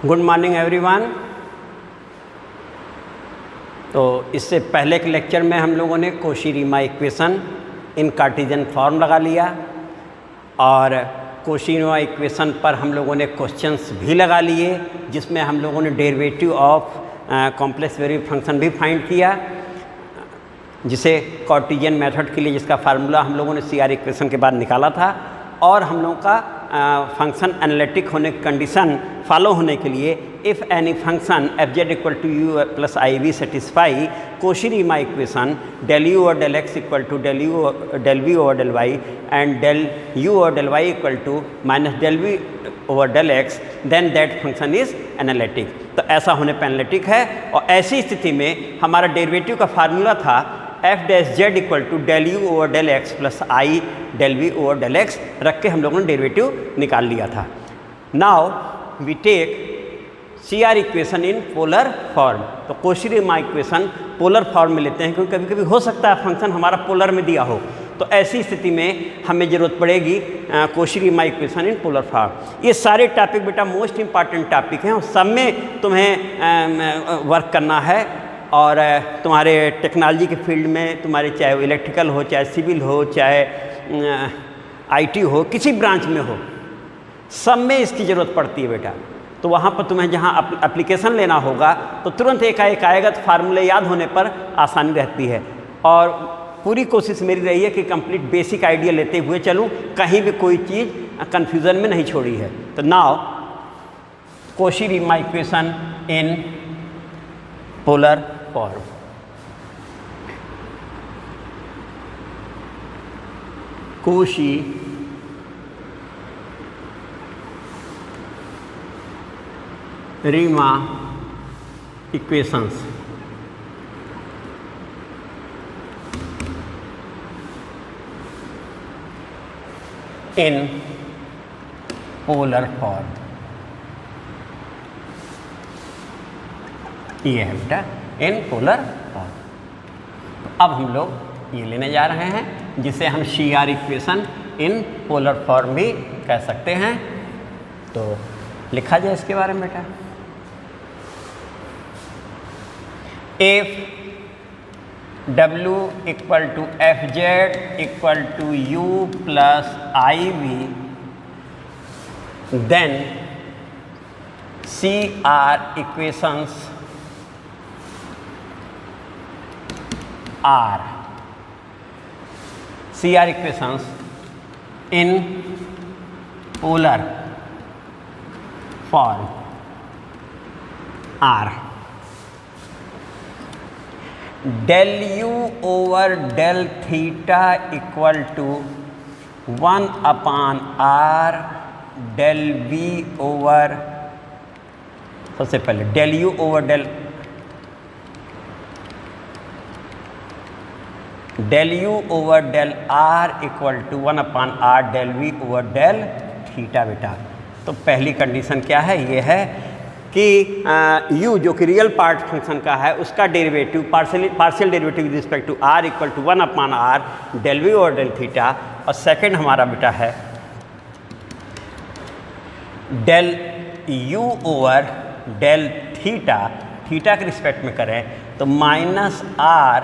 Good morning everyone. तो इससे पहले के लेक्चर में हम लोगों ने कोशी-रीमान इक्वेशन इन कार्टेशियन फॉर्म लगा लिया और कोशी-रीमान इक्वेशन पर हम लोगों ने क्वेश्चंस भी लगा लिए, जिसमें हम लोगों ने derivative of complex variable function भी फाइंड किया, जिसे कार्टेशियन मेथड के लिए जिसका फार्मूला हम लोगों ने CR इक्वेशन के बाद निकाला था। और हम लोगों का फंक्शन एनालिटिक होने की कंडीशन फॉलो होने के लिए if any function fz equal to u plus I v satisfy Cauchy Riemann equation del u और del x equal to del v over del y and del u और del y equal to minus del v over del x, then that function is analytic. तो ऐसा होने पर analytic है। और ऐसी स्थिति में हमारा डेरिवेटिव का फार्मूला था f dash z equal to del u over del x plus I del v over del x रख के हम लोगों ने डेरिवेटिव निकाल लिया था। Now we take CR equation in polar form. तो कोशी-रीमान इक्वेशन पोलर फॉर्म में लेते हैं, क्योंकि कभी कभी हो सकता है फंक्शन हमारा पोलर में दिया हो, तो ऐसी स्थिति में हमें ज़रूरत पड़ेगी कोशी-रीमान इक्वेशन इन पोलर फॉर्म। ये सारे टॉपिक बेटा मोस्ट इम्पॉर्टेंट टॉपिक हैं और सब में तुम्हें वर्क करना है। और तुम्हारे टेक्नोलॉजी के फील्ड में तुम्हारे चाहे वो इलेक्ट्रिकल हो, चाहे सिविल हो, चाहे IT हो, किसी ब्रांच में हो, सब में इसकी ज़रूरत पड़ती है बेटा। तो वहाँ पर तुम्हें जहाँ एप्लीकेशन लेना होगा तो तुरंत एकाएक आएगा, तो फार्मूले याद होने पर आसानी रहती है। और पूरी कोशिश मेरी रही है कि कंप्लीट बेसिक आइडिया लेते हुए चलूँ, कहीं भी कोई चीज़ कन्फ्यूज़न में नहीं छोड़ी है। तो now Cauchy Riemann equation in polar form. Cauchy Riemann equations in polar form. ये है बेटा इन पोलर फॉर्म। तो अब हम लोग ये लेने जा रहे हैं, जिसे हम CR equation in polar form भी कह सकते हैं। तो लिखा जाए इसके बारे में बेटा, if W equal to fz equal to u plus I v, then CR equations are CR equations in polar form are del u over del theta equal to 1 upon r del v over, सबसे पहले del u over del u over del r equal to 1 upon r del v over del theta बेटा। तो पहली condition क्या है, ये है कि u जो कि रियल पार्ट फंक्शन का है, उसका derivative partial derivative with respect to r equal to 1 upon r del v over del theta. और सेकंड हमारा बेटा है del u over del theta, theta के रिस्पेक्ट में करें तो minus r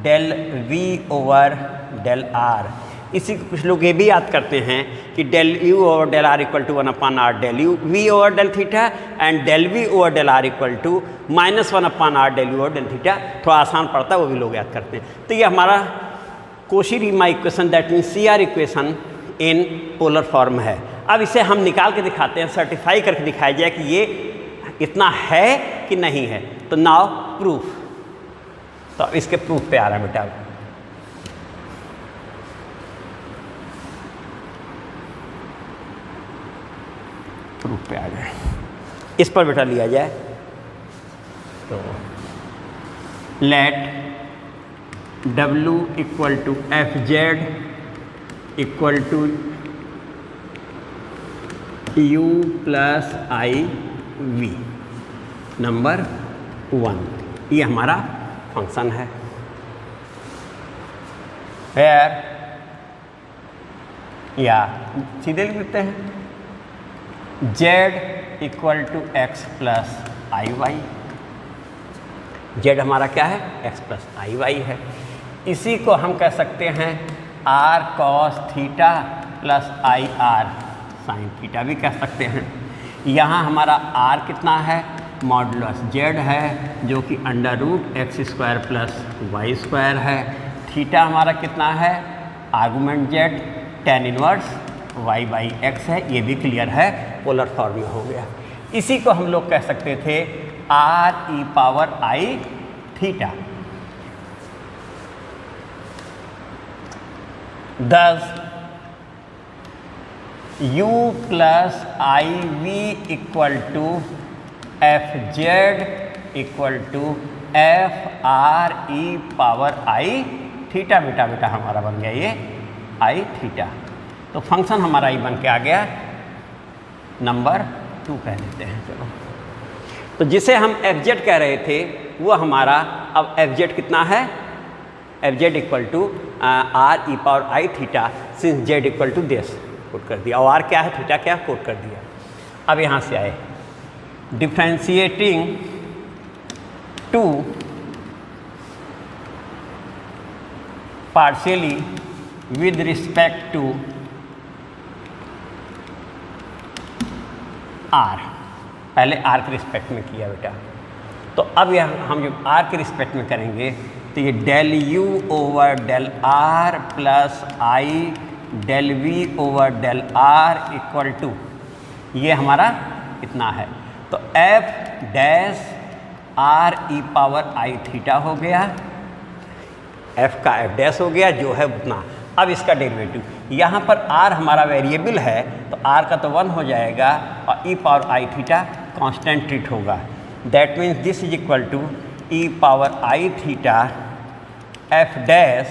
del v over del r। इसी को कुछ लोग ये भी याद करते हैं कि del u over del r equal to 1 upon r del u v over del theta and del v over del r equal to minus 1 upon r del u over del theta. थोड़ा आसान पड़ता है, वो भी लोग याद करते हैं। तो ये हमारा Cauchy Riemann equation, that means CR equation in polar form है। अब इसे हम निकाल के दिखाते हैं, सर्टिफाई करके दिखाया जाए कि ये इतना है कि नहीं है। तो नाउ प्रूफ। तो अब इसके प्रूफ पे आ रहा है बेटा। प्रूफ पे आ जाए, इस पर बेटा लिया जाए। तो let W equal to fz equal to u plus I v number 1, ये हमारा फंक्शन है। या सीधे लिख देते हैं z equal to x plus I y. Z हमारा क्या है? एक्स प्लस आई वाई है। इसी को हम कह सकते हैं r cos theta plus I r sine theta भी कह सकते हैं। यहाँ हमारा आर कितना है? मॉडुलस जेड है जो कि under root x square plus y square है। थीटा हमारा कितना है? Argument z tan inverse y by x है। ये भी क्लियर है, पोलर फॉर्म में हो गया। इसी को हम लोग कह सकते थे आर ई पावर आई थीटा। दस u plus I v equal to f z equal to f r e power I theta. बेटा हमारा बन गया ये आई थीटा। तो फंक्शन हमारा ये बन के आ गया नंबर 2 कह देते हैं। चलो, तो जिसे हम एफ जेड कह रहे थे वो हमारा अब एफ जेड कितना है? F z equal to r e power I theta since z equal to this quote कर दिया। और आर क्या है? थीटा क्या कोट कर दिया। अब यहाँ से आए differentiating to partially with respect to r. पहले आर के रिस्पेक्ट में किया बेटा, तो अब यह हम जो आर के रिस्पेक्ट में करेंगे तो ये del u over del r plus I del v over del r equal to ये हमारा इतना है। तो f dash r e power आई थीटा हो गया। एफ का एफ डैश हो गया जो है उतना। अब इसका डेरिवेटिव, यहाँ पर आर हमारा वेरिएबल है तो आर का तो 1 हो जाएगा और ई पावर आई थीटा कांस्टेंट ट्रीट होगा। That means this is equal to e power I theta f dash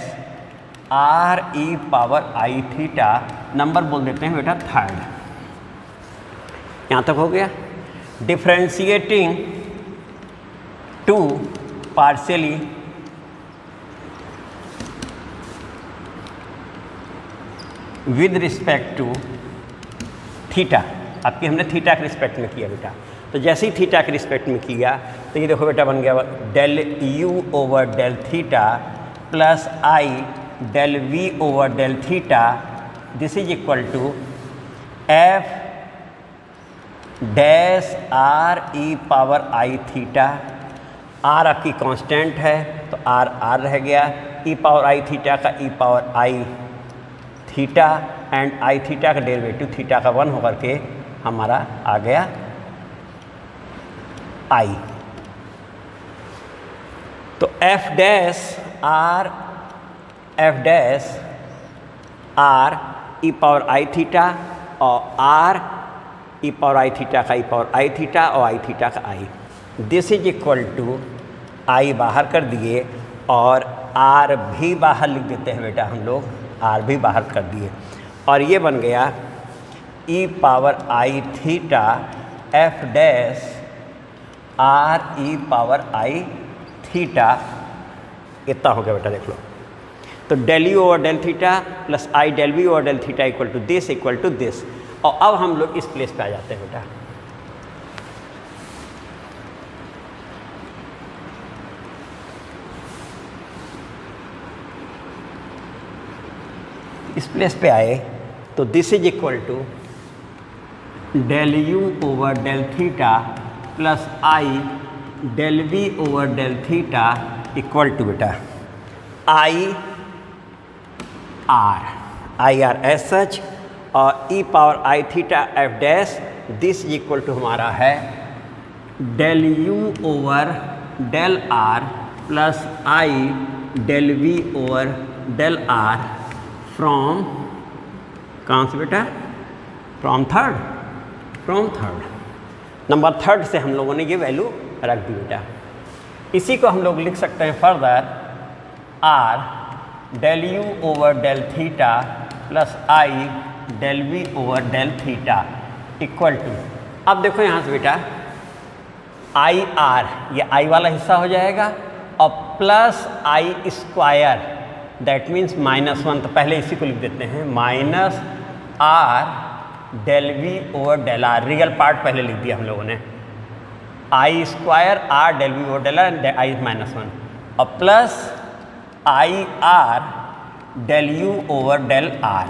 r e power I theta. Number बोल देते हैं बेटा थर्ड। यहाँ तक हो गया। Differentiating to partially with respect to theta. आपकी हमने थीटा के रिस्पेक्ट में किया बेटा, तो जैसे ही थीटा के रिस्पेक्ट में किया तो ये देखो बेटा बन गया del u over del theta plus I del v over del theta. This is equal to f dash r e power I theta. R आपकी कांस्टेंट है तो आर आर रह गया। ई पावर आई थीटा का e power I theta and i theta का derivative theta का 1 होकर के हमारा आ गया आई। तो f dash r e power आई थीटा और आर ई पावर आई थीटा का ई पावर आई थीटा और आई थीटा का i. This is equal to i बाहर कर दिए और आर भी बाहर लिख देते हैं बेटा हम लोग, आर भी बाहर कर दिए और ये बन गया ई पावर आई theta f dash r e power आई थीटा। इतना हो गया बेटा, देख लो। तो del u over del theta plus I del v over del theta equal to this. और अब हम लोग इस प्लेस पे आ जाते हैं बेटा। इस प्लेस पे आए तो this is equal to del u over del theta plus I del v over del theta equal to बेटा आई आर एस सच और e power I theta f dash. This is equal to हमारा है del u over del r plus I del v over del r from कहाँ से बेटा? From third number third से हम लोगों ने ये वैल्यू रख दी बेटा। इसी को हम लोग लिख सकते हैं further r del u over del theta plus I del v over del theta equal to. अब देखो यहाँ से बेटा आई आर ये आई वाला हिस्सा हो जाएगा और plus I square that means -1। तो पहले इसी को लिख देते हैं -r del v over del r, real part पहले लिख दिया हम लोगों ने, i square r del v over del r i minus 1 और plus i r del u over del r।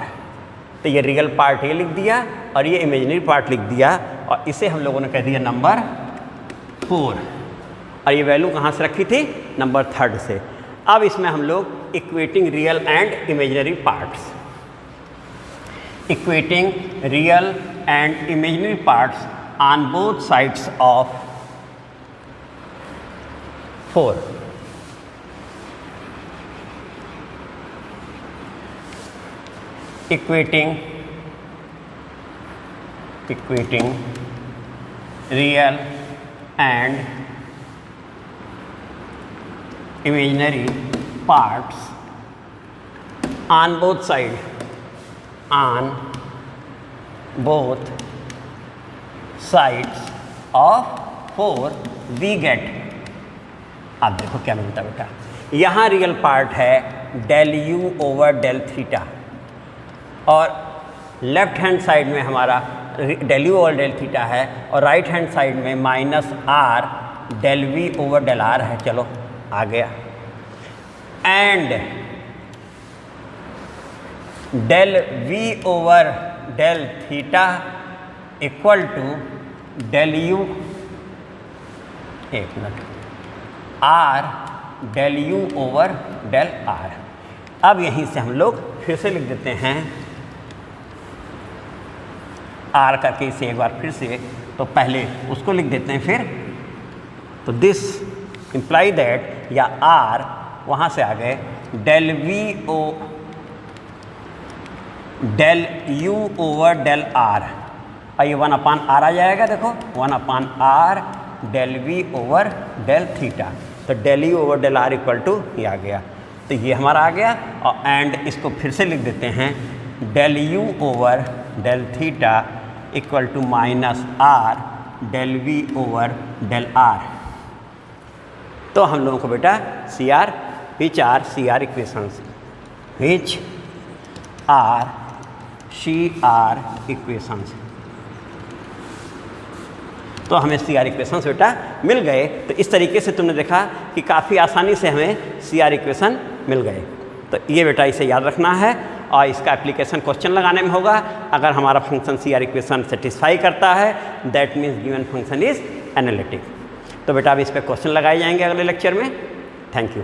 तो ये रियल पार्ट ये लिख दिया और ये इमेजिनरी पार्ट लिख दिया और इसे हम लोगों ने कह दिया नंबर 4 और ये वैल्यू कहाँ से रखी थी, नंबर 3 से। अब इसमें हम लोग equating real and imaginary parts, equating real and imaginary parts on both sides of 4। equating real and imaginary parts on both sides of 4 we get। अब देखो क्या मिलता बेटा, यहाँ रियल पार्ट है del u over del theta और left hand side में हमारा del u over del theta है और राइट हैंड साइड में minus r del v over del r है। चलो आ गया, and del v over del theta equal to del u, एक minute, r del u over del r। अब यहीं से हम लोग फिर से लिख देते हैं r का केस एक बार फिर से, तो पहले उसको लिख देते हैं फिर, तो दिस इम्प्लाई दैट, या r वहाँ से आ गए del u over del r और ये 1/r आ जाएगा। देखो 1/r del v over del theta, तो del u over del r equal to ये आ गया, तो ये हमारा आ गया। और एंड इसको फिर से लिख देते हैं del u over del theta equal to minus r del v over del r। तो हम लोगों को बेटा which are CR equations, which are CR equations, तो हमें CR इक्वेशंस बेटा मिल गए। तो इस तरीके से तुमने देखा कि काफ़ी आसानी से हमें CR इक्वेशन मिल गए। तो ये बेटा इसे याद रखना है और इसका एप्लीकेशन क्वेश्चन लगाने में होगा। अगर हमारा फंक्शन CR इक्वेशन सेटिस्फाई करता है that means given function is analytic. तो बेटा अब इस पर क्वेश्चन लगाए जाएंगे अगले लेक्चर में। Thank you.